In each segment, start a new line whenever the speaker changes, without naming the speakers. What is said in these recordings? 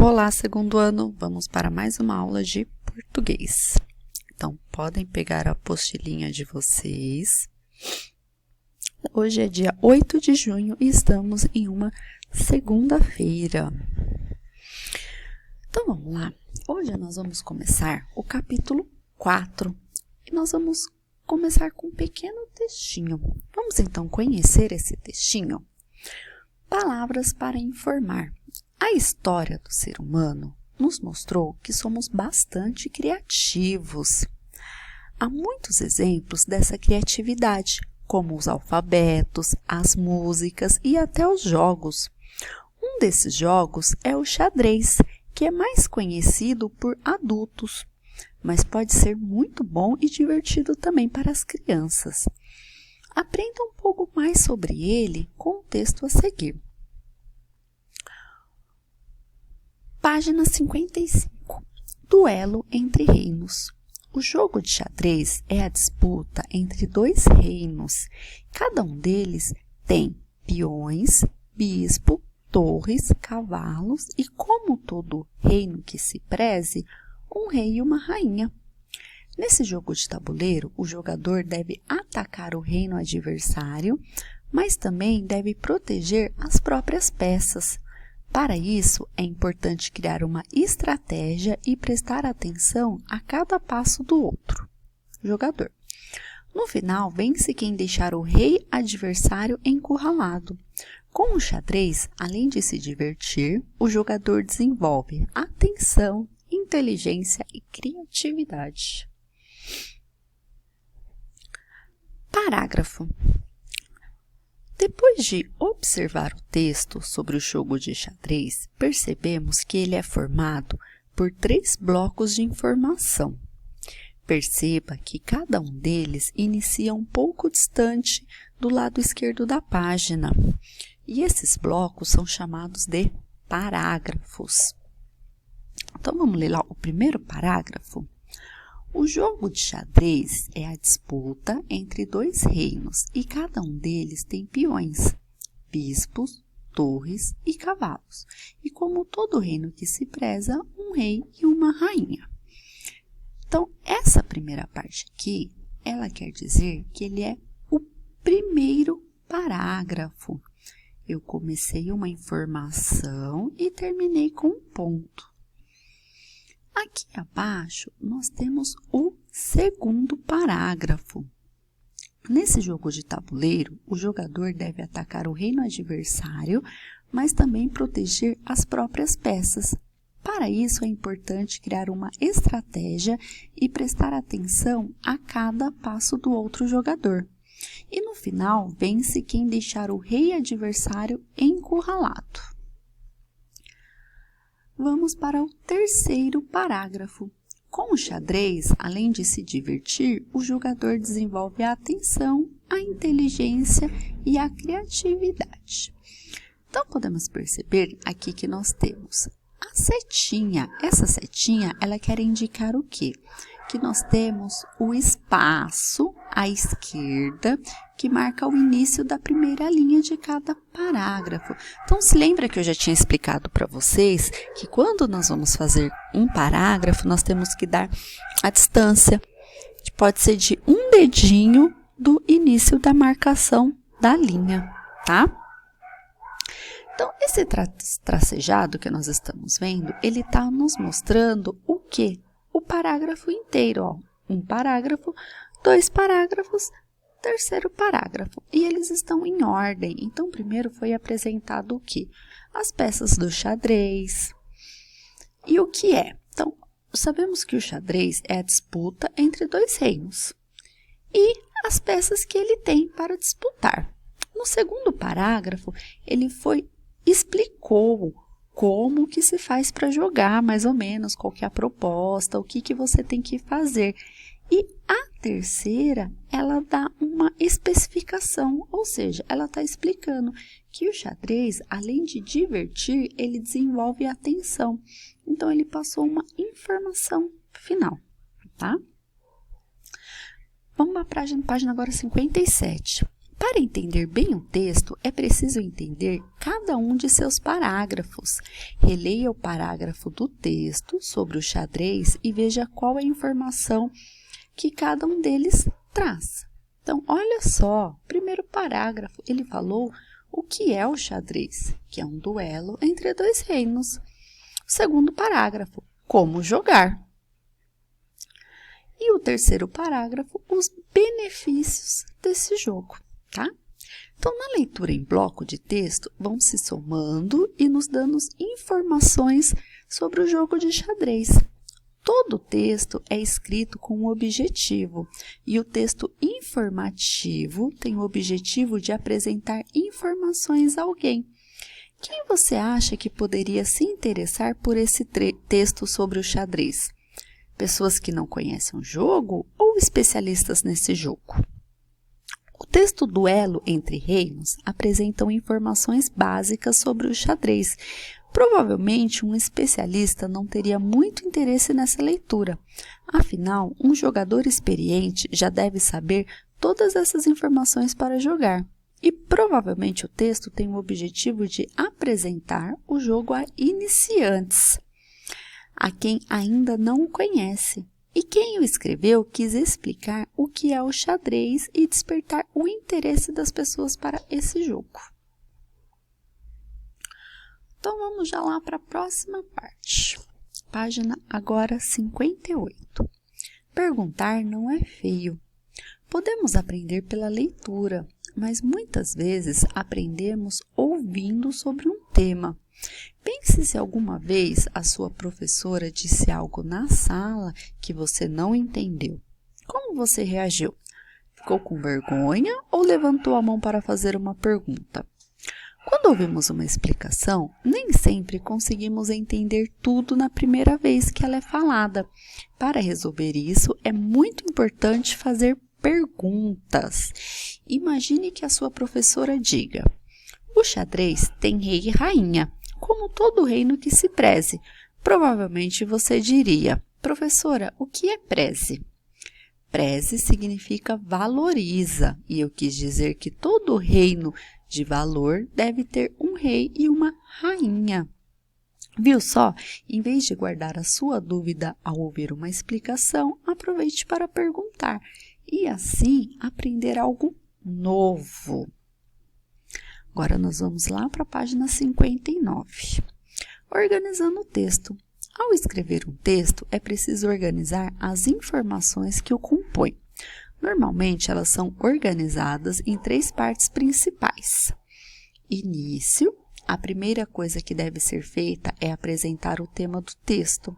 Olá, segundo ano, vamos para mais uma aula de português. Então, podem pegar a apostilinha de vocês. Hoje é dia 8 de junho e estamos em uma segunda-feira. Então, vamos lá. Hoje nós vamos começar o capítulo 4 e nós vamos começar com um pequeno textinho. Vamos então conhecer esse textinho? Palavras para informar. A história do ser humano nos mostrou que somos bastante criativos. Há muitos exemplos dessa criatividade, como os alfabetos, as músicas e até os jogos. Um desses jogos é o xadrez, que é mais conhecido por adultos, mas pode ser muito bom e divertido também para as crianças. Aprenda um pouco mais sobre ele com o texto a seguir. Página 55. Duelo entre reinos. O jogo de xadrez é a disputa entre dois reinos. Cada um deles tem peões, bispo, torres, cavalos e, como todo reino que se preze, um rei e uma rainha. Nesse jogo de tabuleiro, o jogador deve atacar o reino adversário, mas também deve proteger as próprias peças. Para isso, é importante criar uma estratégia e prestar atenção a cada passo do outro jogador. No final, vence quem deixar o rei adversário encurralado. Com o xadrez, além de se divertir, o jogador desenvolve atenção, inteligência e criatividade. Parágrafo. Depois de observar o texto sobre o jogo de xadrez, percebemos que ele é formado por 3 blocos de informação. Perceba que cada um deles inicia um pouco distante do lado esquerdo da página, e esses blocos são chamados de parágrafos. Então, vamos ler lá o primeiro parágrafo. O jogo de xadrez é a disputa entre dois reinos e cada um deles tem peões, bispos, torres e cavalos. E como todo reino que se preza, um rei e uma rainha. Então, essa primeira parte aqui, ela quer dizer que ele é o primeiro parágrafo. Eu comecei uma informação e terminei com um ponto. Aqui abaixo, nós temos o segundo parágrafo. Nesse jogo de tabuleiro, o jogador deve atacar o reino adversário, mas também proteger as próprias peças. Para isso, é importante criar uma estratégia e prestar atenção a cada passo do outro jogador. E no final, vence quem deixar o rei adversário encurralado. Vamos para o terceiro parágrafo. Com o xadrez, além de se divertir, o jogador desenvolve a atenção, a inteligência e a criatividade. Então, podemos perceber aqui que nós temos a setinha. Essa setinha, ela quer indicar o quê? Que nós temos o espaço à esquerda, que marca o início da primeira linha de cada parágrafo. Então, se lembra que eu já tinha explicado para vocês que quando nós vamos fazer um parágrafo, nós temos que dar a distância, que pode ser de um dedinho do início da marcação da linha, tá? Então, esse tracejado que nós estamos vendo, ele está nos mostrando o quê? O parágrafo inteiro, ó. Um parágrafo, 2 parágrafos, terceiro parágrafo. E eles estão em ordem. Então, primeiro foi apresentado o quê? As peças do xadrez. E o que é? Então, sabemos que o xadrez é a disputa entre dois reinos. E as peças que ele tem para disputar. No segundo parágrafo, ele explicou como que se faz para jogar, mais ou menos, qual que é a proposta, o que você tem que fazer. E a terceira, ela dá uma especificação, ou seja, ela está explicando que o xadrez, além de divertir, ele desenvolve a atenção. Então, ele passou uma informação final, tá? Vamos para a página agora 57. Para entender bem o texto, é preciso entender cada um de seus parágrafos. Releia o parágrafo do texto sobre o xadrez e veja qual é a informação que cada um deles traz. Então, olha só, primeiro parágrafo, ele falou o que é o xadrez, que é um duelo entre dois reinos. O segundo parágrafo, como jogar. E o terceiro parágrafo, os benefícios desse jogo, tá? Então, na leitura em bloco de texto, vão se somando e nos dando informações sobre o jogo de xadrez. Todo o texto é escrito com um objetivo, e o texto informativo tem o objetivo de apresentar informações a alguém. Quem você acha que poderia se interessar por esse texto sobre o xadrez? Pessoas que não conhecem o jogo ou especialistas nesse jogo? O texto Duelo entre Reinos apresenta informações básicas sobre o xadrez. Provavelmente, um especialista não teria muito interesse nessa leitura. Afinal, um jogador experiente já deve saber todas essas informações para jogar. E provavelmente o texto tem o objetivo de apresentar o jogo a iniciantes, a quem ainda não o conhece. E quem o escreveu quis explicar o que é o xadrez e despertar o interesse das pessoas para esse jogo. Então, vamos já lá para a próxima parte. Página agora 58. Perguntar não é feio. Podemos aprender pela leitura, mas muitas vezes aprendemos ouvindo sobre um tema. Pense se alguma vez a sua professora disse algo na sala que você não entendeu. Como você reagiu? Ficou com vergonha ou levantou a mão para fazer uma pergunta? Quando ouvimos uma explicação, nem sempre conseguimos entender tudo na primeira vez que ela é falada. Para resolver isso, é muito importante fazer perguntas. Imagine que a sua professora diga: o xadrez tem rei e rainha, como todo reino que se preze. Provavelmente você diria: professora, o que é preze? Preze significa valoriza, e eu quis dizer que todo reino de valor deve ter um rei e uma rainha. Viu só? Em vez de guardar a sua dúvida ao ouvir uma explicação, aproveite para perguntar e assim aprender algo novo. Agora nós vamos lá para a página 59. Organizando o texto. Ao escrever um texto, é preciso organizar as informações que o compõem. Normalmente, elas são organizadas em 3 partes principais. Início. A primeira coisa que deve ser feita é apresentar o tema do texto.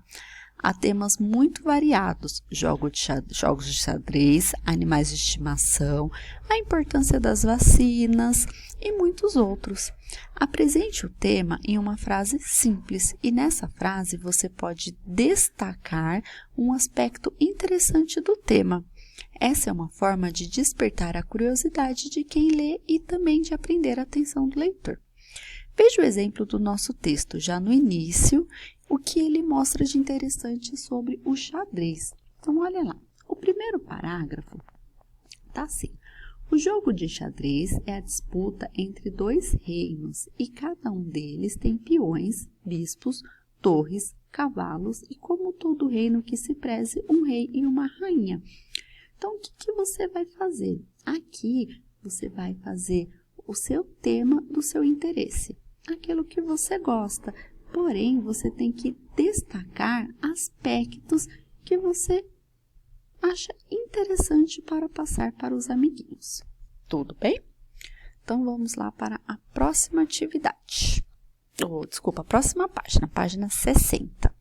Há temas muito variados: jogos de xadrez, animais de estimação, a importância das vacinas e muitos outros. Apresente o tema em uma frase simples e nessa frase você pode destacar um aspecto interessante do tema. Essa é uma forma de despertar a curiosidade de quem lê e também de aprender a atenção do leitor. Veja o exemplo do nosso texto já no início, o que ele mostra de interessante sobre o xadrez. Então, olha lá. O primeiro parágrafo está assim: o jogo de xadrez é a disputa entre 2 reinos e cada um deles tem peões, bispos, torres, cavalos e, como todo reino que se preze, um rei e uma rainha. Então, o que você vai fazer? Aqui, você vai fazer o seu tema do seu interesse, aquilo que você gosta. Porém, você tem que destacar aspectos que você acha interessante para passar para os amiguinhos. Tudo bem? Então, vamos lá para a próxima atividade. A próxima página, página 60.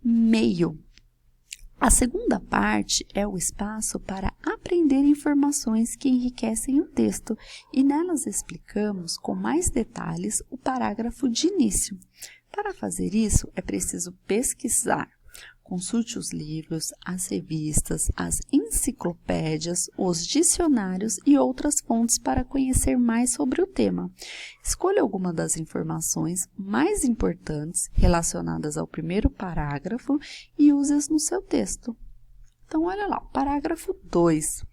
Meio. A segunda parte é o espaço para aprender informações que enriquecem o texto e nelas explicamos com mais detalhes o parágrafo de início. Para fazer isso, é preciso pesquisar. Consulte os livros, as revistas, as enciclopédias, os dicionários e outras fontes para conhecer mais sobre o tema. Escolha alguma das informações mais importantes relacionadas ao primeiro parágrafo e use-as no seu texto. Então, olha lá, o parágrafo 2.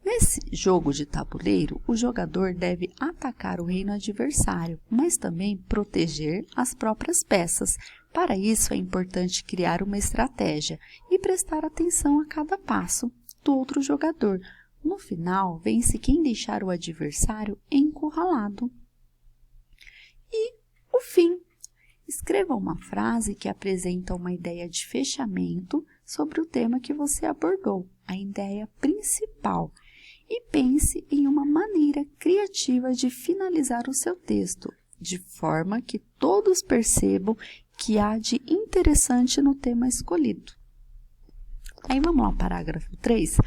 Nesse jogo de tabuleiro, o jogador deve atacar o reino adversário, mas também proteger as próprias peças. Para isso, é importante criar uma estratégia e prestar atenção a cada passo do outro jogador. No final, vence quem deixar o adversário encurralado. E o fim. Escreva uma frase que apresenta uma ideia de fechamento sobre o tema que você abordou, a ideia principal. E pense em uma maneira criativa de finalizar o seu texto, de forma que todos percebam que há de interessante no tema escolhido. Aí vamos lá, parágrafo 3.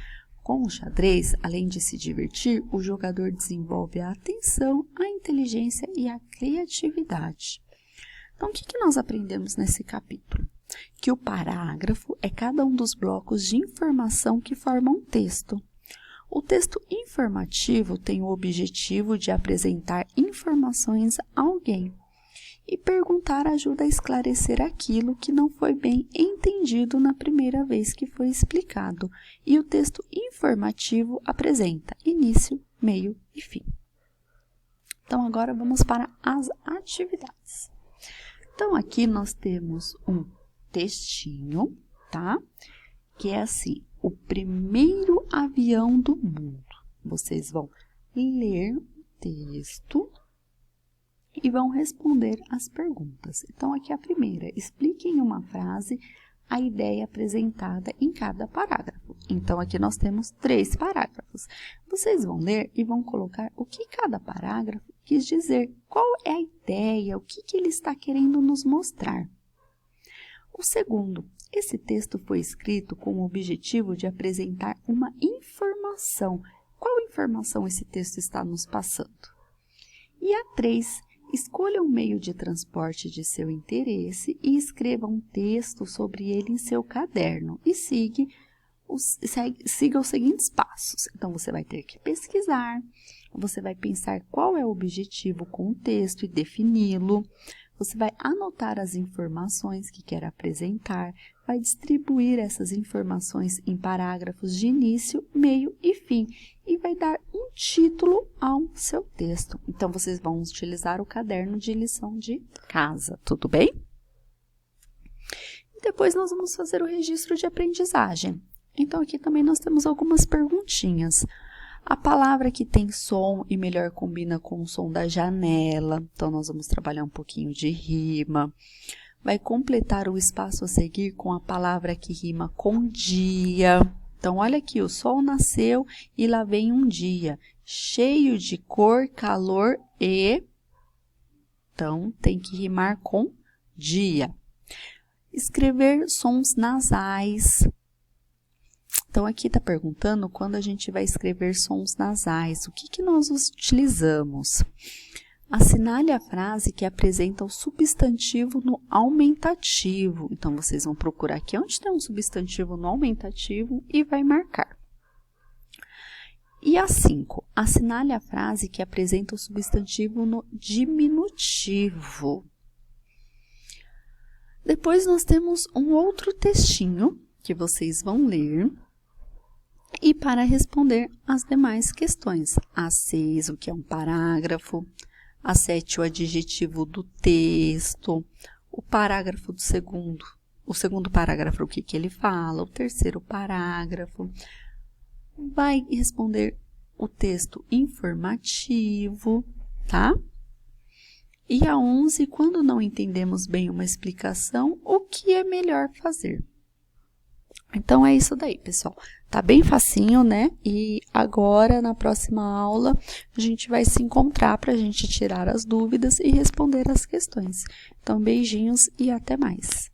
Com o xadrez, além de se divertir, o jogador desenvolve a atenção, a inteligência e a criatividade. Então, o que nós aprendemos nesse capítulo? Que o parágrafo é cada um dos blocos de informação que formam um texto. O texto informativo tem o objetivo de apresentar informações a alguém. E perguntar ajuda a esclarecer aquilo que não foi bem entendido na primeira vez que foi explicado. E o texto informativo apresenta início, meio e fim. Então, agora vamos para as atividades. Então, aqui nós temos um textinho, tá? Que é assim, o primeiro avião do mundo. Vocês vão ler o texto e vão responder as perguntas. Então, aqui a primeira, explique em uma frase a ideia apresentada em cada parágrafo. Então, aqui nós temos 3 parágrafos. Vocês vão ler e vão colocar o que cada parágrafo quis dizer, qual é a ideia, o que ele está querendo nos mostrar. O segundo, esse texto foi escrito com o objetivo de apresentar uma informação. Qual informação esse texto está nos passando? E a 3, escolha um meio de transporte de seu interesse e escreva um texto sobre ele em seu caderno e siga os seguintes passos. Então, você vai ter que pesquisar, você vai pensar qual é o objetivo com o texto e defini-lo. Você vai anotar as informações que quer apresentar, vai distribuir essas informações em parágrafos de início, meio e fim e vai dar um título ao seu texto. Então, vocês vão utilizar o caderno de lição de casa, tudo bem? E depois nós vamos fazer o registro de aprendizagem. Então, aqui também nós temos algumas perguntinhas. A palavra que tem som e melhor combina com o som da janela. Então, nós vamos trabalhar um pouquinho de rima. Vai completar o espaço a seguir com a palavra que rima com dia. Então, olha aqui, o sol nasceu e lá vem um dia, cheio de cor, calor e... Então, tem que rimar com dia. Escrever sons nasais. Então, aqui está perguntando quando a gente vai escrever sons nasais, o que nós utilizamos? Assinale a frase que apresenta o substantivo no aumentativo. Então, vocês vão procurar aqui onde tem um substantivo no aumentativo e vai marcar. E a 5, assinale a frase que apresenta o substantivo no diminutivo. Depois, nós temos um outro textinho que vocês vão ler. E para responder as demais questões, a 6, o que é um parágrafo, a 7, o adjetivo do texto, o parágrafo do segundo, o segundo parágrafo, o que ele fala, o terceiro parágrafo, vai responder o texto informativo, tá? E a 11, quando não entendemos bem uma explicação, o que é melhor fazer? Então, é isso daí, pessoal. Tá bem facinho, né? E agora, na próxima aula, a gente vai se encontrar para a gente tirar as dúvidas e responder as questões. Então, beijinhos e até mais.